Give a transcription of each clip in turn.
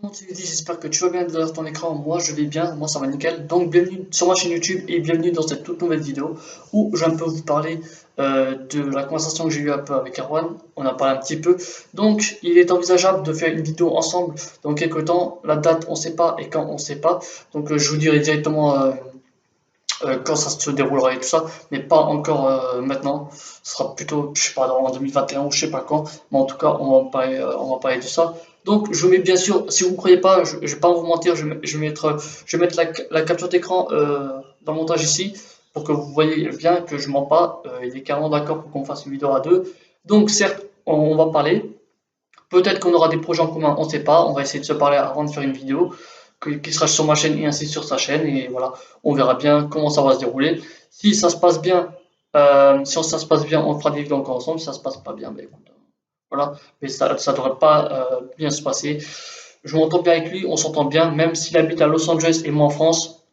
Comment tu dis, j'espère que tu vas bien derrière ton écran. Moi, je vais bien, moi, ça va nickel. Donc, bienvenue sur ma chaîne YouTube et bienvenue dans cette toute nouvelle vidéo où je vais un peu vous parler de la conversation que j'ai eue un peu avec Erwan. On a parlé un petit peu. Donc, il est envisageable de faire une vidéo ensemble dans quelques temps. La date, on ne sait pas et quand, on ne sait pas. Donc, je vous dirai directement quand ça se déroulera et tout ça, mais pas encore maintenant. Ce sera plutôt, je sais pas, en 2021 ou je sais pas quand, mais en tout cas, on va parler de ça. Donc, je vous mets bien sûr, si vous ne croyez pas, je vais pas vous mentir, je vais mettre la capture d'écran dans le montage ici pour que vous voyez bien que je mens pas. Il est carrément d'accord pour qu'on fasse une vidéo à deux. Donc, certes, on va parler. Peut-être qu'on aura des projets en commun, on ne sait pas. On va essayer de se parler avant de faire une vidéo qui sera sur ma chaîne et ainsi sur sa chaîne. Et voilà, on verra bien comment ça va se dérouler. Si ça se passe bien, ça se passe bien, on fera des vidéos encore ensemble. Si ça se passe pas bien, ben écoute, voilà. Mais ça devrait pas bien se passer. Je m'entends bien avec lui, on s'entend bien, même s'il habite à Los Angeles et moi en France.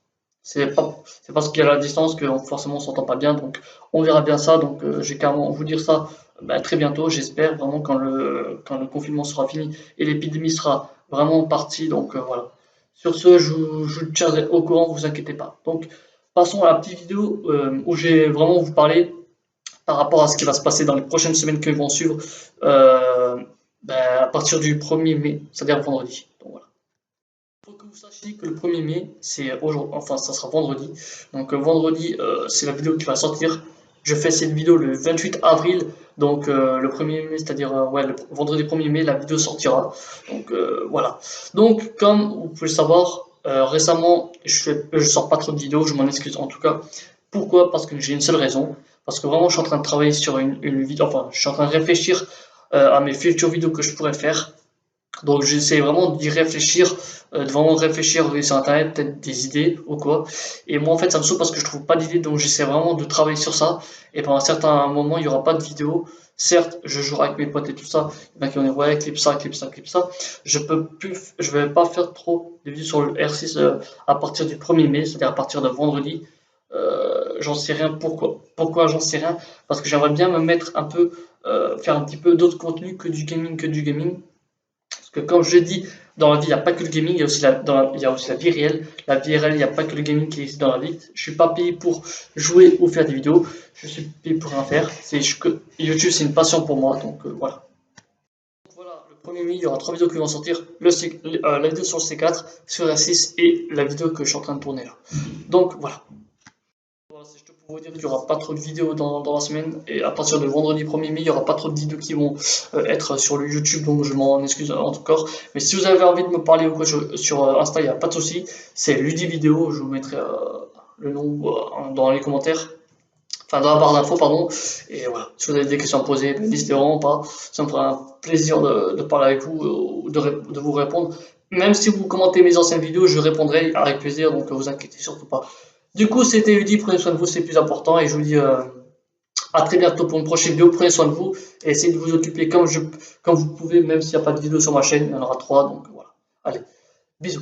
C'est parce qu'il y a la distance que forcément on s'entend pas bien, donc on verra bien ça. Donc j'ai carrément vous dire ça très bientôt, j'espère vraiment quand le confinement sera fini et l'épidémie sera vraiment partie. Donc voilà. Sur ce, je vous tiendrai au courant, vous inquiétez pas. Donc passons à la petite vidéo où j'ai vraiment vous parler par rapport à ce qui va se passer dans les prochaines semaines qui vont suivre à partir du 1er mai, c'est-à-dire vendredi. Donc voilà. Faut que vous sachiez que le 1er mai, c'est aujourd'hui, enfin ça sera vendredi. Donc vendredi, c'est la vidéo qui va sortir. Je fais cette vidéo le 28 avril, donc le 1er mai, c'est-à-dire ouais, le vendredi 1er mai, la vidéo sortira. Donc voilà. Donc comme vous pouvez le savoir, récemment, je sors pas trop de vidéos, je m'en excuse en tout cas. Pourquoi? Parce que j'ai une seule raison. Parce que vraiment, je suis en train de travailler sur une vidéo, enfin, je suis en train de réfléchir à mes futures vidéos que je pourrais faire. Donc j'essaie vraiment d'y réfléchir, de vraiment réfléchir, regarder sur internet, peut-être des idées ou quoi. Et moi en fait ça me saoule parce que je trouve pas d'idées, donc j'essaie vraiment de travailler sur ça. Et pendant un certain moment il y aura pas de vidéo. Certes, je jouerai avec mes potes et tout ça. Il y en a qui vont dire ouais, clip ça, clip ça, clip ça. Je vais pas faire trop de vidéos sur le R6 à partir du 1er mai, c'est-à-dire à partir de vendredi. J'en sais rien pourquoi. Pourquoi j'en sais rien? Parce que j'aimerais bien me mettre un peu, faire un petit peu d'autres contenus que du gaming, que du gaming. Parce que comme je l'ai dit, dans la vie, il n'y a pas que le gaming, il y a aussi il y a aussi la vie réelle. La vie réelle, il n'y a pas que le gaming qui existe dans la vie. Je suis pas payé pour jouer ou faire des vidéos. Je suis payé pour rien faire. YouTube, c'est une passion pour moi. Donc voilà. Donc, voilà, le 1er mai, il y aura 3 vidéos qui vont sortir. La vidéo sur le C4, sur la 6 et la vidéo que je suis en train de tourner là. Donc voilà. Voilà, c'est juste pour vous dire qu'il n'y aura pas trop de vidéos dans la semaine et à partir de vendredi 1er mai, il n'y aura pas trop de vidéos qui vont être sur le YouTube, donc je m'en excuse en tout cas. Mais si vous avez envie de me parler ou quoi sur Insta, il n'y a pas de souci. C'est Ludividéo, je vous mettrai le nom dans les commentaires, enfin dans la barre d'infos, pardon. Et voilà, si vous avez des questions à poser, ben, n'hésitez vraiment pas. Ça me fera un plaisir de parler avec vous, de vous répondre. Même si vous commentez mes anciennes vidéos, je répondrai avec plaisir, donc vous inquiétez surtout pas. Du coup, c'était Udi, prenez soin de vous, c'est le plus important, et je vous dis à très bientôt pour une prochaine vidéo, prenez soin de vous, et essayez de vous occuper comme vous pouvez, même s'il n'y a pas de vidéo sur ma chaîne, il y en aura 3, donc voilà. Allez, bisous.